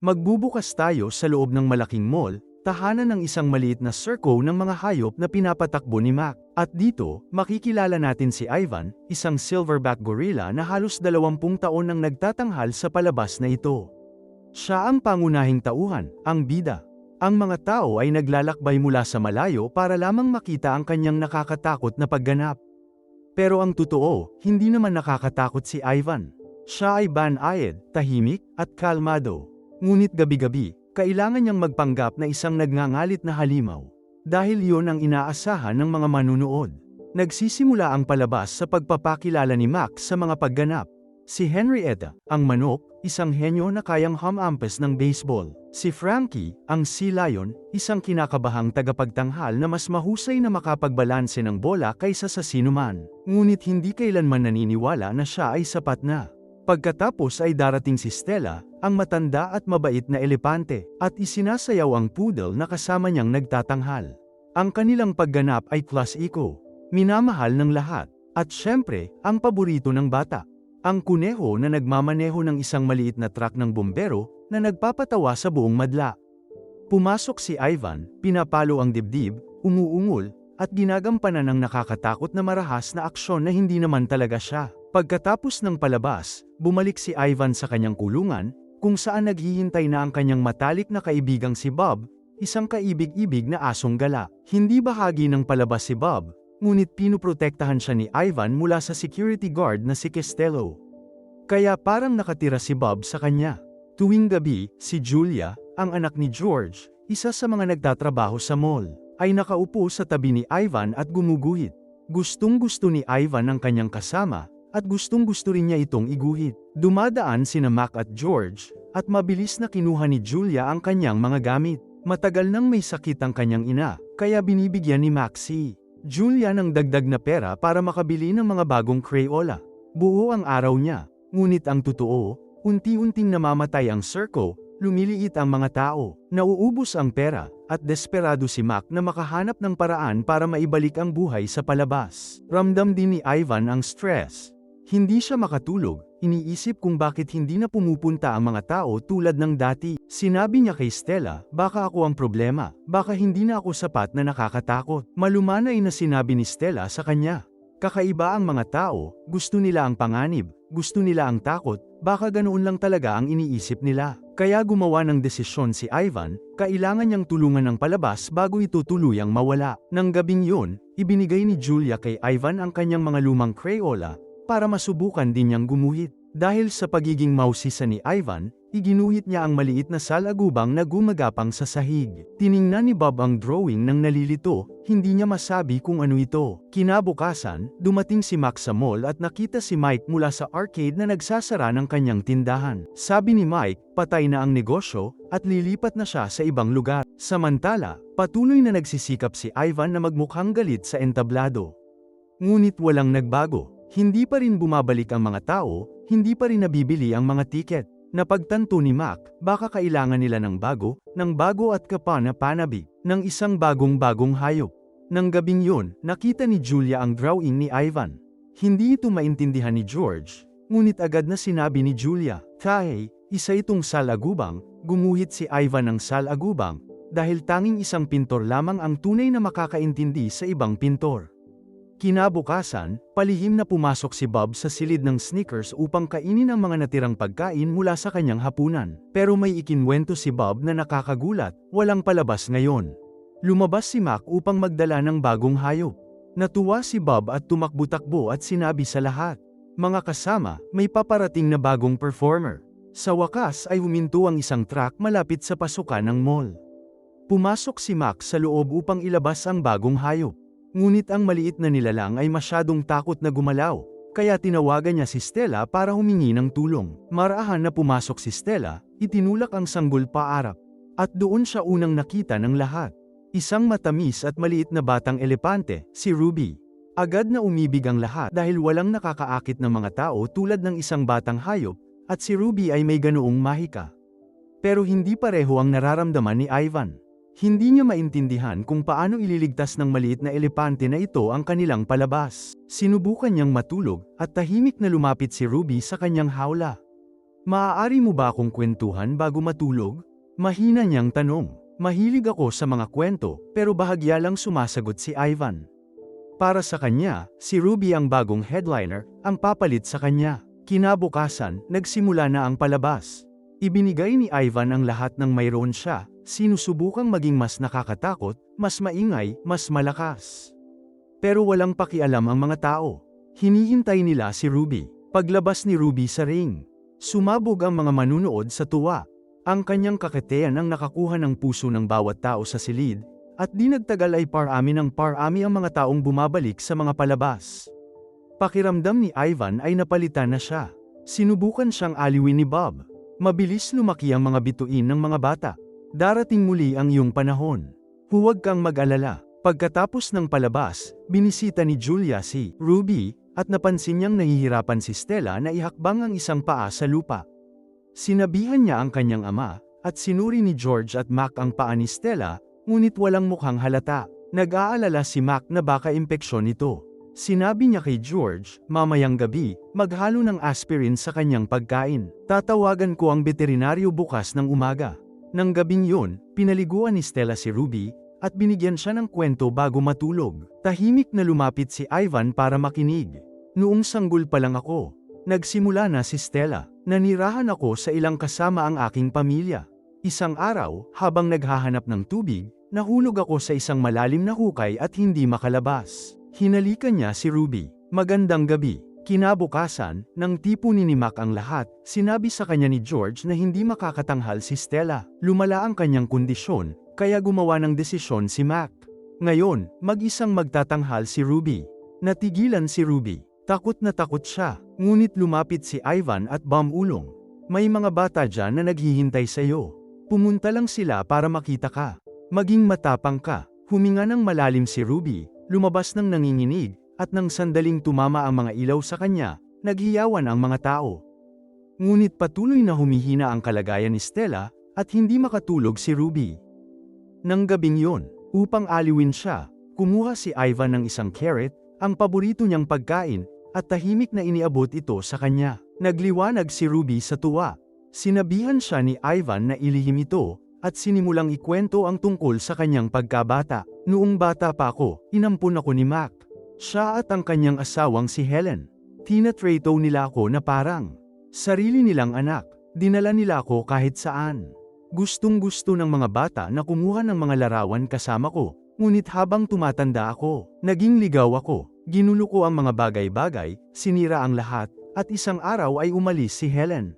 Magbubukas tayo sa loob ng malaking mall, tahanan ng isang maliit na circo ng mga hayop na pinapatakbo ni Mac. At dito, makikilala natin si Ivan, isang silverback gorilla na halos 20 taon nang nagtatanghal sa palabas na ito. Siya ang pangunahing tauhan, ang bida. Ang mga tao ay naglalakbay mula sa malayo para lamang makita ang kanyang nakakatakot na pagganap. Pero ang totoo, hindi naman nakakatakot si Ivan. Siya ay banayad, tahimik, at kalmado. Ngunit gabi-gabi, kailangan niyang magpanggap na isang nagngangalit na halimaw. Dahil iyon ang inaasahan ng mga manunood. Nagsisimula ang palabas sa pagpapakilala ni Max sa mga pagganap. Si Henrietta, ang manok, isang henyo na kayang humampas ng baseball. Si Frankie, ang sea lion, isang kinakabahang tagapagtanghal na mas mahusay na makapagbalanse ng bola kaysa sa sinuman. Ngunit hindi kailanman naniniwala na siya ay sapat na. Pagkatapos ay darating si Stella, ang matanda at mabait na elepante, at isinasayaw ang poodle na kasama niyang nagtatanghal. Ang kanilang pagganap ay klasiko, minamahal ng lahat, at syempre, ang paborito ng bata. Ang kuneho na nagmamaneho ng isang maliit na truck ng bumbero na nagpapatawa sa buong madla. Pumasok si Ivan, pinapalo ang dibdib, umuungol, at ginagampanan ng nakakatakot na marahas na aksyon na hindi naman talaga siya. Pagkatapos ng palabas, bumalik si Ivan sa kanyang kulungan, kung saan naghihintay na ang kanyang matalik na kaibigang si Bob, isang kaibig-ibig na asong gala. Hindi bahagi ng palabas si Bob, ngunit pinuprotektahan siya ni Ivan mula sa security guard na si Costello. Kaya parang nakatira si Bob sa kanya. Tuwing gabi, si Julia, ang anak ni George, isa sa mga nagtatrabaho sa mall, ay nakaupo sa tabi ni Ivan at gumuguhit. Gustong-gusto ni Ivan ang kanyang kasama, at gustong-gusto rin niya itong iguhit. Dumadaan sina Mac at George, at mabilis na kinuha ni Julia ang kanyang mga gamit. Matagal nang may sakit ang kanyang ina, kaya binibigyan ni Mac si Julia ng dagdag na pera para makabili ng mga bagong Crayola. Buo ang araw niya, ngunit ang totoo, unti-unting namamatay ang circo, lumiliit ang mga tao, nauubos ang pera, at desperado si Mac na makahanap ng paraan para maibalik ang buhay sa palabas. Ramdam din ni Ivan ang stress. Hindi siya makatulog, iniisip kung bakit hindi na pumupunta ang mga tao tulad ng dati. Sinabi niya kay Stella, baka ako ang problema, baka hindi na ako sapat na nakakatakot. Malumanay na sinabi ni Stella sa kanya. Kakaiba ang mga tao, gusto nila ang panganib, gusto nila ang takot, baka ganoon lang talaga ang iniisip nila. Kaya gumawa ng desisyon si Ivan, kailangan niyang tulungan ng palabas bago ito tuluyang mawala. Nang gabing yun, ibinigay ni Julia kay Ivan ang kanyang mga lumang Crayola, para masubukan din niyang gumuhit. Dahil sa pagiging mausisa ni Ivan, iginuhit niya ang maliit na salagubang na gumagapang sa sahig. Tiningnan ni Bob ang drawing ng nalilito, hindi niya masabi kung ano ito. Kinabukasan, dumating si Max sa mall at nakita si Mike mula sa arcade na nagsasara ng kanyang tindahan. Sabi ni Mike, patay na ang negosyo, at lilipat na siya sa ibang lugar. Samantala, patuloy na nagsisikap si Ivan na magmukhang galit sa entablado. Ngunit walang nagbago. Hindi pa rin bumabalik ang mga tao, hindi pa rin nabibili ang mga tiket. Napagtanto ni Mac, baka kailangan nila ng bago at kapana-panabig, ng isang bagong-bagong hayop. Nang gabing yun, nakita ni Julia ang drawing ni Ivan. Hindi ito maintindihan ni George, ngunit agad na sinabi ni Julia, "Kahey, isa itong salagubang." Gumuhit si Ivan ng salagubang, dahil tanging isang pintor lamang ang tunay na makakaintindi sa ibang pintor. Kinabukasan, palihim na pumasok si Bob sa silid ng Snickers upang kainin ang mga natirang pagkain mula sa kanyang hapunan. Pero may ikinwento si Bob na nakakagulat, walang palabas ngayon. Lumabas si Mac upang magdala ng bagong hayop. Natuwa si Bob at tumakbo-takbo at sinabi sa lahat, "Mga kasama, may paparating na bagong performer." Sa wakas ay huminto ang isang truck malapit sa pasukan ng mall. Pumasok si Mac sa loob upang ilabas ang bagong hayop. Ngunit ang maliit na nilalang ay masyadong takot na gumalaw, kaya tinawagan niya si Stella para humingi ng tulong. Marahan na pumasok si Stella, itinulak ang sanggol paarap. At doon siya unang nakita ng lahat. Isang matamis at maliit na batang elepante, si Ruby. Agad na umibig ang lahat dahil walang nakakaakit ng mga tao tulad ng isang batang hayop, at si Ruby ay may ganoong mahika. Pero hindi pareho ang nararamdaman ni Ivan. Hindi niya maintindihan kung paano ililigtas ng maliit na elepante na ito ang kanilang palabas. Sinubukan niyang matulog, at tahimik na lumapit si Ruby sa kanyang hawla. Maaari mo ba akong kwentuhan bago matulog? Mahina niyang tanong. Mahilig ako sa mga kwento, pero bahagya lang sumasagot si Ivan. Para sa kanya, si Ruby ang bagong headliner, ang papalit sa kanya. Kinabukasan, nagsimula na ang palabas. Ibinigay ni Ivan ang lahat ng mayroon siya, sinusubukang maging mas nakakatakot, mas maingay, mas malakas. Pero walang pakialam ang mga tao. Hinihintay nila si Ruby. Paglabas ni Ruby sa ring, sumabog ang mga manunood sa tuwa. Ang kanyang kaketean ang nakakuha ng puso ng bawat tao sa silid, at di nagtagal ay parami ng parami ang mga taong bumabalik sa mga palabas. Pakiramdam ni Ivan ay napalitan na siya. Sinubukan siyang aliwin ni Bob. Mabilis lumaki ang mga bituin ng mga bata. Darating muli ang iyong panahon. Huwag kang mag-alala. Pagkatapos ng palabas, binisita ni Julia si Ruby, at napansin niyang nahihirapan si Stella na ihakbang ang isang paa sa lupa. Sinabihan niya ang kanyang ama, at sinuri ni George at Mac ang paa ni Stella, ngunit walang mukhang halata. Nag-aalala si Mac na baka impeksyon ito. Sinabi niya kay George, mamayang gabi, maghalo ng aspirin sa kanyang pagkain. Tatawagan ko ang veterinaryo bukas ng umaga. Nang gabing yun, pinaliguan ni Stella si Ruby, at binigyan siya ng kwento bago matulog. Tahimik na lumapit si Ivan para makinig. Noong sanggol pa lang ako, nagsimula na si Stella. Nanirahan ako sa ilang kasama ang aking pamilya. Isang araw, habang naghahanap ng tubig, nahulog ako sa isang malalim na hukay at hindi makalabas. Hinalikan niya si Ruby. Magandang gabi. Kinabukasan, nang tipunin ni Mac ang lahat, sinabi sa kanya ni George na hindi makakatanghal si Stella. Lumala ang kanyang kondisyon, kaya gumawa ng desisyon si Mac. Ngayon, mag-isang magtatanghal si Ruby. Natigilan si Ruby. Takot siya, ngunit lumapit si Ivan at bumulong. May mga bata dyan na naghihintay sa iyo. Pumunta lang sila para makita ka. Maging matapang ka. Huminga ng malalim si Ruby, lumabas ng nanginginig, at nang sandaling tumama ang mga ilaw sa kanya, naghiyawan ang mga tao. Ngunit patuloy na humihina ang kalagayan ni Stella, at hindi makatulog si Ruby. Nang gabing yon, upang aliwin siya, kumuha si Ivan ng isang carrot, ang paborito niyang pagkain, at tahimik na iniabot ito sa kanya. Nagliwanag si Ruby sa tuwa. Sinabihan siya ni Ivan na ilihim ito, at sinimulang ikwento ang tungkol sa kanyang pagkabata. Noong bata pa ako, inampun ako ni Mac. Siya at ang kanyang asawang si Helen. Tinatrato nila ako na parang sarili nilang anak. Dinala nila ako kahit saan. Gustong-gusto ng mga bata na kumuha ng mga larawan kasama ko, ngunit habang tumatanda ako, naging ligaw ako, ginulo ko ang mga bagay-bagay, sinira ang lahat, at isang araw ay umalis si Helen.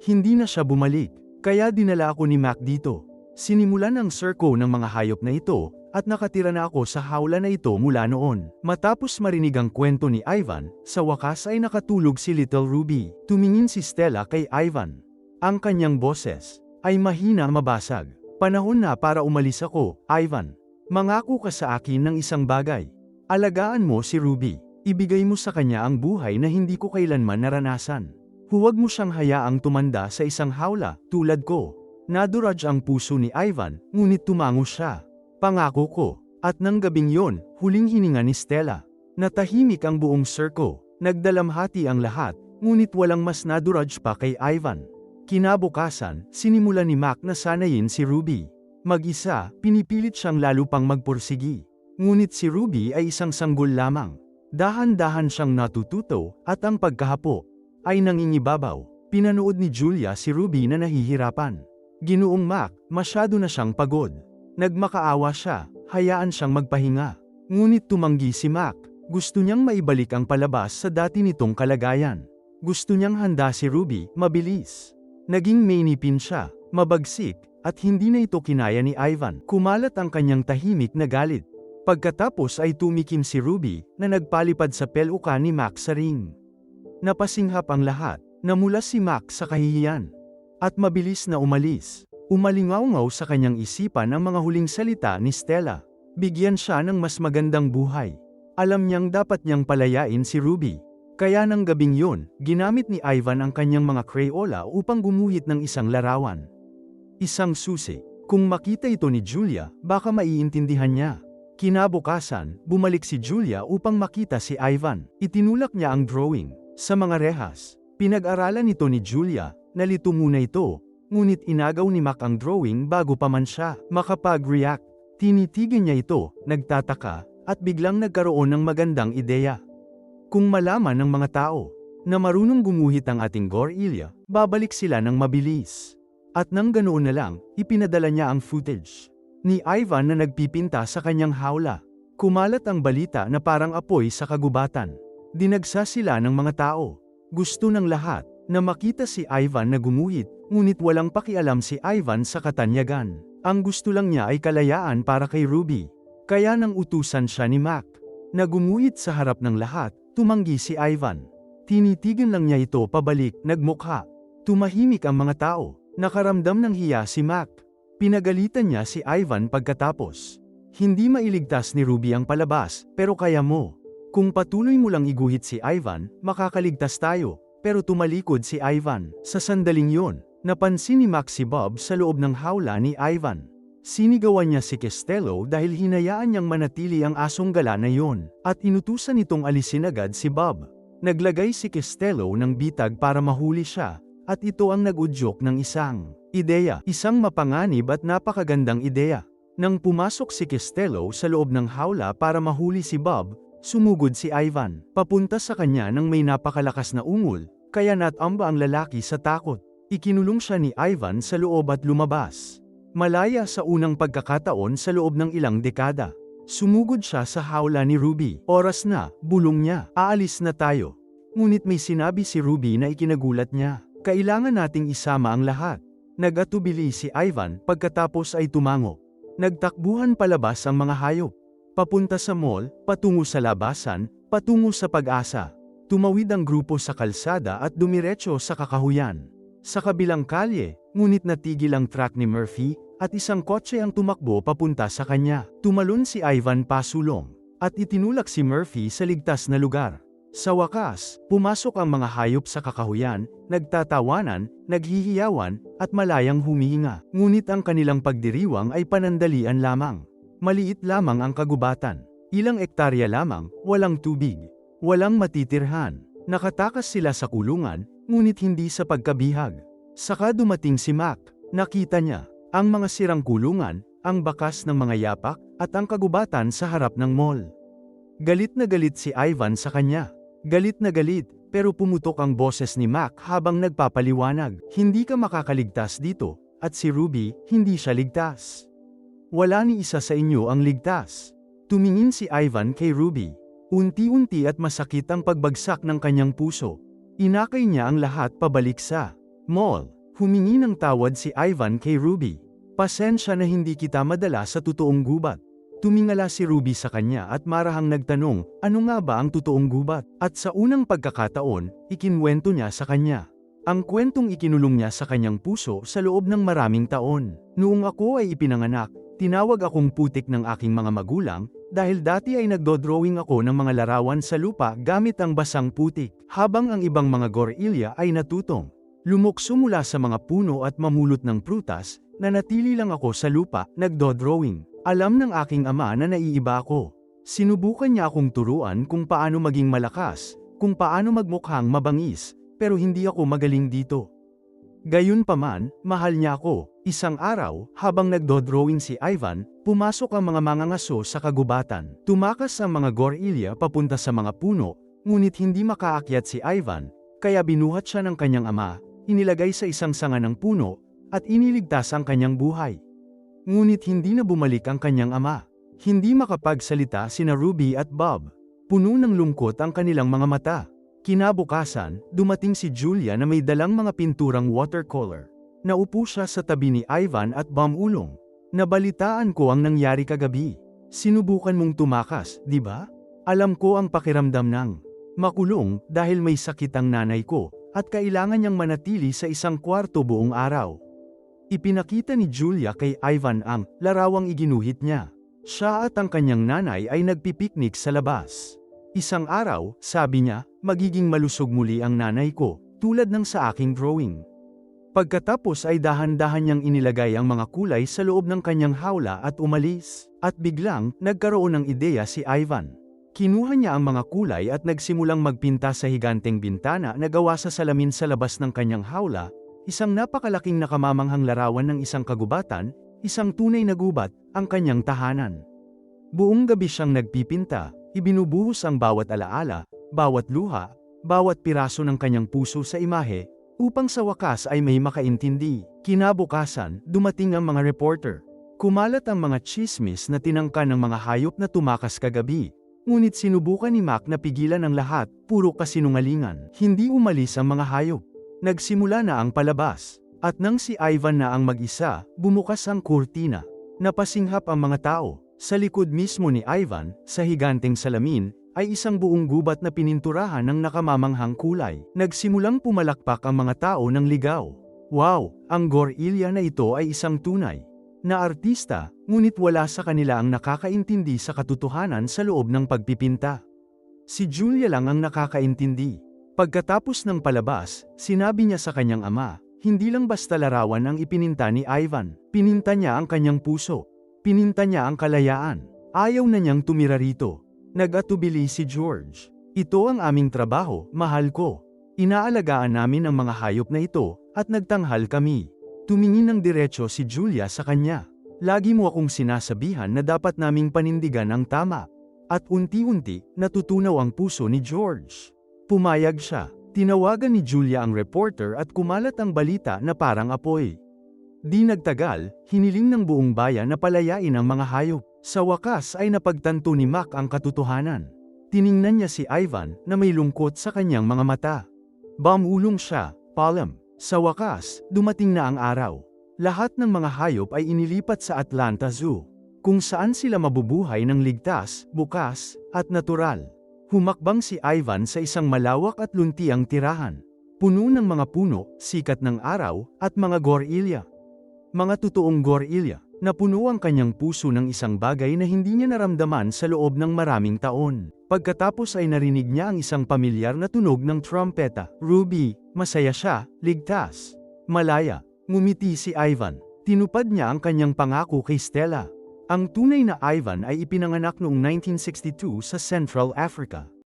Hindi na siya bumalik, kaya dinala ako ni Mac dito. Sinimulan ang circo ng mga hayop na ito, at nakatira na ako sa hawla na ito mula noon. Matapos marinig ang kwento ni Ivan, sa wakas ay nakatulog si Little Ruby. Tumingin si Stella kay Ivan. Ang kanyang boses ay mahina mabasag. Panahon na para umalis ako, Ivan. Mangako ka sa akin ng isang bagay. Alagaan mo si Ruby. Ibigay mo sa kanya ang buhay na hindi ko kailanman naranasan. Huwag mo siyang hayaang tumanda sa isang hawla, tulad ko. Naduraj ang puso ni Ivan, ngunit tumango siya. Pangako ko. At nang gabing yon, huling hininga ni Stella. Natahimik ang buong circo. Nagdalamhati ang lahat, ngunit walang mas naduraj pa kay Ivan. Kinabukasan, sinimula ni Mac na sanayin si Ruby. Mag-isa, pinipilit siyang lalo pang magpursigi. Ngunit si Ruby ay isang sanggol lamang. Dahan-dahan siyang natututo, at ang pagkahapo ay nangingibabaw. Pinanood ni Julia si Ruby na nahihirapan. Ginoong Mac, masyado na siyang pagod. Nagmakaawa siya, hayaan siyang magpahinga. Ngunit tumanggi si Mac. Gusto niyang maibalik ang palabas sa dati nitong kalagayan. Gusto niyang handa si Ruby, mabilis. Naging mainipin siya, mabagsik, at hindi na ito kinaya ni Ivan. Kumalat ang kanyang tahimik na galit. Pagkatapos ay tumikim si Ruby, na nagpalipad sa pelukan ni Mac sa ring. Napasinghap ang lahat, namula si Mac sa kahihiyan. At mabilis na umalis. Umalingaw-ngaw sa kanyang isipan ang mga huling salita ni Stella. Bigyan siya ng mas magandang buhay. Alam niyang dapat niyang palayain si Ruby. Kaya nang gabing yun, ginamit ni Ivan ang kanyang mga Crayola upang gumuhit ng isang larawan. Isang susi. Kung makita ito ni Julia, baka maiintindihan niya. Kinabukasan, bumalik si Julia upang makita si Ivan. Itinulak niya ang drawing sa mga rehas. Pinag-aralan ito ni Julia, nalito muna ito. Ngunit inagaw ni Mac ang drawing bago pa man siya makapag-react. Tinitigan niya ito, nagtataka, at biglang nagkaroon ng magandang ideya. Kung malaman ng mga tao na marunong gumuhit ang ating gorilla, babalik sila ng mabilis. At nang ganoon na lang, ipinadala niya ang footage ni Ivan na nagpipinta sa kanyang hawla. Kumalat ang balita na parang apoy sa kagubatan. Dinagsa sila ng mga tao. Gusto ng lahat na makita si Ivan na gumuhit, ngunit walang pakialam si Ivan sa katanyagan. Ang gusto lang niya ay kalayaan para kay Ruby. Kaya nang utusan siya ni Mac na gumuhit sa harap ng lahat, tumanggi si Ivan. Tinitigan lang niya ito pabalik, nagmukha. Tumahimik ang mga tao. Nakaramdam ng hiya si Mac. Pinagalitan niya si Ivan pagkatapos. Hindi mailigtas ni Ruby ang palabas, pero kaya mo. Kung patuloy mo lang iguhit si Ivan, makakaligtas tayo. Pero tumalikod si Ivan. Sa sandaling yon, napansin ni Mac si Bob sa loob ng hawla ni Ivan. Sinigawan niya si Costello dahil hinayaan niyang manatili ang asong gala na yon, at inutusan itong alisin agad si Bob. Naglagay si Costello ng bitag para mahuli siya, at ito ang nag-udyok ng isang ideya, isang mapanganib at napakagandang ideya. Nang pumasok si Costello sa loob ng hawla para mahuli si Bob, sumugod si Ivan papunta sa kanya nang may napakalakas na ungol, kaya natamba ang lalaki sa takot. Ikinulong siya ni Ivan sa loob at lumabas. Malaya sa unang pagkakataon sa loob ng ilang dekada. Sumugod siya sa hawla ni Ruby. Oras na, bulong niya. Aalis na tayo. Ngunit may sinabi si Ruby na ikinagulat niya. Kailangan nating isama ang lahat. Nag-atubili si Ivan pagkatapos ay tumango. Nagtakbuhan palabas ang mga hayop. Papunta sa mall, patungo sa labasan, patungo sa pag-asa. Tumawid ang grupo sa kalsada at dumiretso sa kakahuyan. Sa kabilang kalye, ngunit natigil ang truck ni Murphy, at isang kotse ang tumakbo papunta sa kanya. Tumalon si Ivan pasulong, at itinulak si Murphy sa ligtas na lugar. Sa wakas, pumasok ang mga hayop sa kakahuyan, nagtatawanan, naghihiyawan, at malayang humihinga. Ngunit ang kanilang pagdiriwang ay panandalian lamang. Maliit lamang ang kagubatan. Ilang ektarya lamang, walang tubig. Walang matitirhan. Nakatakas sila sa kulungan, ngunit hindi sa pagkabihag. Saka dumating si Mac. Nakita niya ang mga sirang kulungan, ang bakas ng mga yapak, at ang kagubatan sa harap ng mall. Galit na galit si Ivan sa kanya. Galit na galit, pero pumutok ang boses ni Mac habang nagpapaliwanag. Hindi ka makakaligtas dito, at si Ruby, hindi siya ligtas. Wala ni isa sa inyo ang ligtas. Tumingin si Ivan kay Ruby. Unti-unti at masakit ang pagbagsak ng kanyang puso. Inakay niya ang lahat pabalik sa mall. Humingi ng tawad si Ivan kay Ruby. Pasensya na hindi kita madala sa totoong gubat. Tumingala si Ruby sa kanya at marahang nagtanong, ano nga ba ang totoong gubat? At sa unang pagkakataon, ikinwento niya sa kanya. Ang kwentong ikinulong niya sa kanyang puso sa loob ng maraming taon. Noong ako ay ipinanganak, tinawag akong putik ng aking mga magulang, dahil dati ay nagdodrawing ako ng mga larawan sa lupa gamit ang basang putik, habang ang ibang mga gorilla ay natutong lumukso mula sa mga puno at mamulot ng prutas, nanatili lang ako sa lupa, nagdodrawing. Alam ng aking ama na naiiba ako. Sinubukan niya akong turuan kung paano maging malakas, kung paano magmukhang mabangis, pero hindi ako magaling dito. Gayunpaman, mahal niya ako. Isang araw, habang nagdodrawing si Ivan, pumasok ang mga mangangaso sa kagubatan. Tumakas ang mga gorilla papunta sa mga puno, ngunit hindi makaakyat si Ivan, kaya binuhat siya ng kanyang ama, inilagay sa isang sanga ng puno, at iniligtas ang kanyang buhay. Ngunit hindi na bumalik ang kanyang ama. Hindi makapagsalita sina Ruby at Bob. Puno ng lungkot ang kanilang mga mata. Kinabukasan, dumating si Julia na may dalang mga pinturang watercolor. Naupo siya sa tabi ni Ivan at bumulong. Nabalitaan ko ang nangyari kagabi. Sinubukan mong tumakas, di ba? Alam ko ang pakiramdam ng makulong dahil may sakit ang nanay ko, at kailangan niyang manatili sa isang kwarto buong araw. Ipinakita ni Julia kay Ivan ang larawang iginuhit niya. Siya at ang kanyang nanay ay nagpipiknik sa labas. Isang araw, sabi niya, magiging malusog muli ang nanay ko, tulad ng sa aking drawing. Pagkatapos ay dahan-dahan niyang inilagay ang mga kulay sa loob ng kanyang hawla at umalis. At biglang, nagkaroon ng ideya si Ivan. Kinuha niya ang mga kulay at nagsimulang magpinta sa higanteng bintana na gawa sa salamin sa labas ng kanyang hawla. isang napakalaking nakamamanghang larawan ng isang kagubatan, isang tunay na gubat, ang kanyang tahanan. Buong gabi siyang nagpipinta, ibinubuhos ang bawat alaala, bawat luha, bawat piraso ng kanyang puso sa imahe, upang sa wakas ay may makaintindi. Kinabukasan, dumating ang mga reporter. Kumalat ang mga chismis na tinangka ng mga hayop na tumakas kagabi. Ngunit sinubukan ni Mac na pigilan ang lahat, puro kasinungalingan. Hindi umalis ang mga hayop. Nagsimula na ang palabas. At nang si Ivan na ang mag-isa, bumukas ang kurtina. Napasinghap ang mga tao. Sa likod mismo ni Ivan, sa higanteng salamin, ay isang buong gubat na pininturahan ng nakamamanghang kulay. Nagsimulang pumalakpak ang mga tao ng ligaw. Wow! Ang gorilla na ito ay isang tunay na artista, ngunit wala sa kanila ang nakakaintindi sa katotohanan sa loob ng pagpipinta. Si Julia lang ang nakakaintindi. Pagkatapos ng palabas, sinabi niya sa kanyang ama, hindi lang basta larawan ang ipininta ni Ivan, pininta niya ang kanyang puso. Pininta niya ang kalayaan. Ayaw na niyang tumira rito. Nag-atubili si George. Ito ang aming trabaho, mahal ko. Inaalagaan namin ang mga hayop na ito, at nagtanghal kami. Tumingin ng diretso si Julia sa kanya. Lagi mo akong sinasabihan na dapat naming panindigan ang tama. At unti-unti, natutunaw ang puso ni George. Pumayag siya. Tinawagan ni Julia ang reporter at kumalat ang balita na parang apoy. Di nagtagal, hiniling ng buong bayan na palayain ang mga hayop. Sa wakas ay napagtanto ni Mac ang katotohanan. Tiningnan niya si Ivan na may lungkot sa kanyang mga mata. Bumulong siya, Palm. Sa wakas, dumating na ang araw. Lahat ng mga hayop ay inilipat sa Atlanta Zoo, kung saan sila mabubuhay ng ligtas, bukas, at natural. Humakbang si Ivan sa isang malawak at luntiang tirahan. Puno ng mga puno, sikat ng araw, at mga gorilla. Mga totoong gorilla, na puno ang kanyang puso ng isang bagay na hindi niya naramdaman sa loob ng maraming taon. Pagkatapos ay narinig niya ang isang pamilyar na tunog ng trumpeta. Ruby, masaya siya, ligtas. Malaya, ngumiti si Ivan. Tinupad niya ang kanyang pangako kay Stella. Ang tunay na Ivan ay ipinanganak noong 1962 sa Central Africa.